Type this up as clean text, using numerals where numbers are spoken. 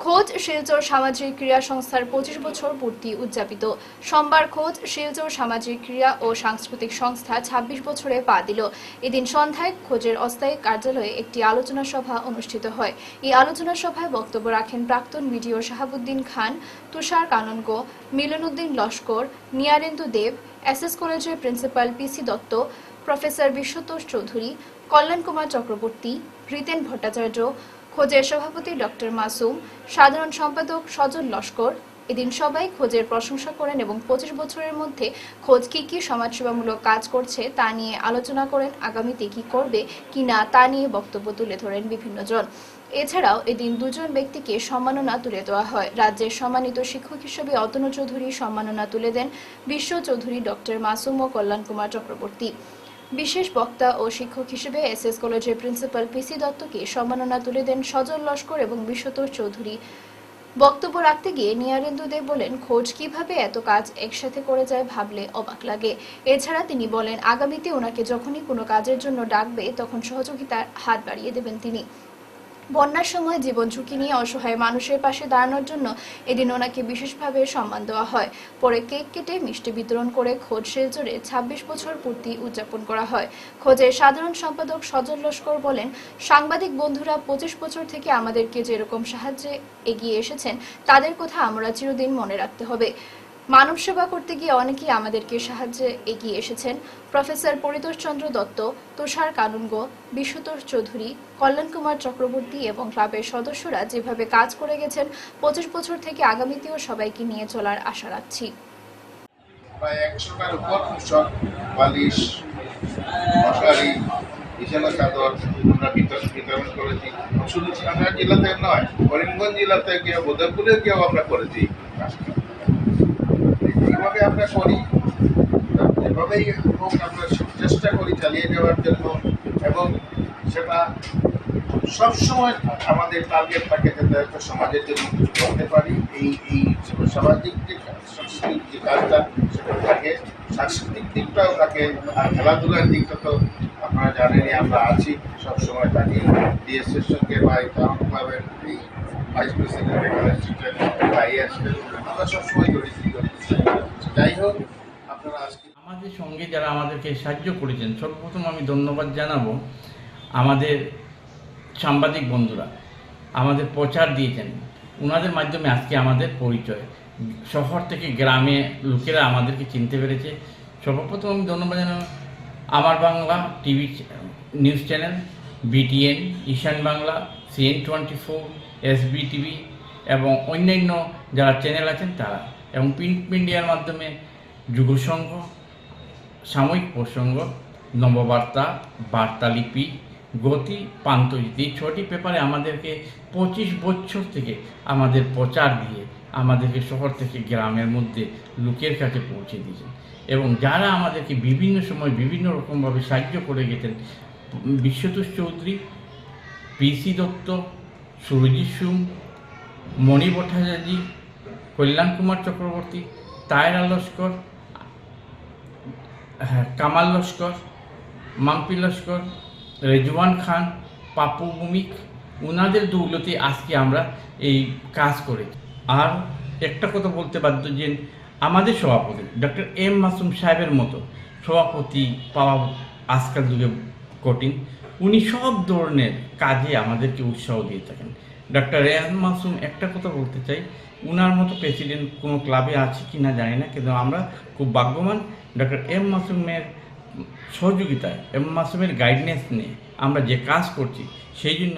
খোঁজ শিলচর সামাজিক ক্রীড়া সংস্থার 25 বছর পূর্তি উদযাপিত। সোমবার খোঁজ শিলচর সামাজিক ক্রীড়া ও সাংস্কৃতিক সংস্থা 26 বছরে পা দিল। এদিন সন্ধ্যায় খোঁজের অস্থায়ী কার্যালয়ে একটি আলোচনা সভা অনুষ্ঠিত হয়। এই আলোচনা সভায় বক্তব্য রাখেন প্রাক্তন বিডিও শাহাবুদ্দিন খান, তুষার কাননগো, মিলন উদ্দিন লস্কর, নিয়ারেন্দু দেব, এসএস কলেজের প্রিন্সিপাল পিসি দত্ত, প্রফেসর বিশ্বতোষ চৌধুরী, কল্যাণ কুমার চক্রবর্তী, রিতেন ভট্টাচার্য, খোঁজের সভাপতি ডক্টর মাসুম, সাধারণ সম্পাদক সজল লস্কর। এদিন সবাই খোঁজের প্রশংসা করেন এবং 25 বছরের মধ্যে খোঁজ কি সমাজসেবামূলক কাজ করছে তা নিয়ে আলোচনা করেন। আগামীতে কি করবে কিনা তা নিয়ে বক্তব্য তুলে ধরেন বিভিন্ন জন। এছাড়াও এদিন দুজন ব্যক্তিকে সম্মাননা তুলে দেওয়া হয়। রাজ্যের সম্মানিত শিক্ষক হিসেবে অতনু চৌধুরী সম্মাননা তুলে দেন বিশ্ব চৌধুরী, ডক্টর মাসুম ও কল্যাণ কুমার চক্রবর্তী। বিশেষ বক্তা ও শিক্ষক হিসেবে এসএস কলেজের প্রিন্সিপাল পিসি দত্তকে সম্মাননা তুলে দেন সজল লস্কর এবং বিশ্বতোষ চৌধুরী। বক্তব্য রাখতে গিয়ে নিয়ারেন্দু দেব বলেন, খোঁজ কিভাবে এত কাজ একসাথে করে যায় ভাবলে অবাক লাগে। এছাড়া তিনি বলেন, আগামীতে ওনাকে যখনই কোনো কাজের জন্য ডাকবে তখন সহযোগিতার হাত বাড়িয়ে দেবেন তিনি। বন্যার সময় জীবন ঝুঁকি নিয়ে অসহায় মানুষের পাশে দাঁড়ানোর জন্য এদিন ওনাকে বিশেষভাবে সম্মান দেওয়া হয়। পরে কেক কেটে মিষ্টি বিতরণ করে খোঁজ শিলচরে 26 বছর পূর্তি উদযাপন করা হয়। খোঁজের সাধারণ সম্পাদক সজল লস্কর বলেন, সাংবাদিক বন্ধুরা 25 বছর থেকে আমাদেরকে যেরকম সাহায্যে এগিয়ে এসেছেন তাদের কথা আমরা চিরদিন মনে রাখতে হবে। মানব সেবা করতে গিয়ে অনেকেই আমাদেরকে সাহায্যে এগিয়ে এসেছেন। প্রফেসর পরিতোষ চন্দ্র দত্ত, তুষার কানুনগো, বিশ্বতোষ চৌধুরী, কল্যাণ কুমার চক্রবর্তী এবং ক্লাবের সদস্যরা যেভাবে কাজ করে গেছেন 25 বছর থেকে আগামীতেও সবাইকে নিয়ে চলার আশা রাখছি। প্রায় 100টার উপর পোশাক, বালিশ, মশারি, বিছানা চাদর আমরা বিতরণ করেছি। শুধু সাতক্ষীরা জেলাতে নয়, করিমগঞ্জ জেলাতে গিয়ে বোধপুরে গিয়েও আমরা করেছি। এইভাবে আমরা করি, এভাবেই হোক আমরা চেষ্টা করি চালিয়ে যাওয়ার জন্য, এবং সেটা সবসময় আমাদের টার্গেট থাকে যাতে একটা সমাজের জন্য কিছু করতে পারি। এই সামাজিক যে সাংস্কৃতিক যে কাজটা সেটা থাকে, সাংস্কৃতিক দিকটাও থাকে, আর খেলাধুলার দিকটা তো আপনারা জানেনই, আমরা আছি সবসময় থাকি ডিএসের সঙ্গে বা এই টাউন ক্লাবের এই ভাইস প্রেসিডেন্ট আমরা সবসময় জড়িত। যাই হোক, আপনারা আজকে আমাদের সঙ্গে যারা আমাদেরকে সাহায্য করেছেন, সর্বপ্রথম আমি ধন্যবাদ জানাবো আমাদের সাংবাদিক বন্ধুরা, আমাদের প্রচার দিয়েছেন, ওনাদের মাধ্যমে আজকে আমাদের পরিচয়, শহর থেকে গ্রামে লোকেরা আমাদেরকে চিনতে পেরেছে। সর্বপ্রথম আমি ধন্যবাদ জানাবো আমার Bangla TV news channel, BTN, Ishan Bangla, CN24, SB TV এবং অন্যান্য যারা চ্যানেল আছেন তারা, এবং প্রিন্ট মিডিয়ার মাধ্যমে যুগসংঘ, সাময়িক প্রসঙ্গ, নববার্তা, বার্তালিপি, গতি, প্রান্তজিৎ, এই 6টি পেপারে আমাদেরকে 25 বছর থেকে আমাদের প্রচার দিয়ে আমাদেরকে শহর থেকে গ্রামের মধ্যে লোকের কাছে পৌঁছে দিয়েছেন। এবং যারা আমাদেরকে বিভিন্ন সময় বিভিন্ন রকমভাবে সাহায্য করে গেছেন, বিশ্বতোষ চৌধুরী, পিসি দত্ত, সুরজিৎ সুম, মণি ভট্টাচার্য, কল্যাণ কুমার চক্রবর্তী, তায়রা লস্কর, কামাল লস্কর, মাম্পি লস্কর, রেজওয়ান খান, পাপু ভৌমিক, ওনাদের দৌলতে আজকে আমরা এই কাজ করেছি। আর একটা কথা বলতে বাধ্য যে আমাদের সভাপতি ডক্টর M মাসুম সাহেবের মতো সভাপতি পাওয়া আজকাল যুগে কঠিন। উনি সব ধরনের কাজে আমাদেরকে উৎসাহ দিয়ে থাকেন। ডক্টর M মাসুম, একটা কথা বলতে চাই, উনার মতো প্রেসিডেন্ট কোনো ক্লাবে আছে কি না জানি না, কিন্তু আমরা খুব ভাগ্যবান ডক্টর M মাসুমের সহযোগিতায়, M মাসুমের গাইডনেস নিয়ে আমরা যে কাজ করছি সেই জন্য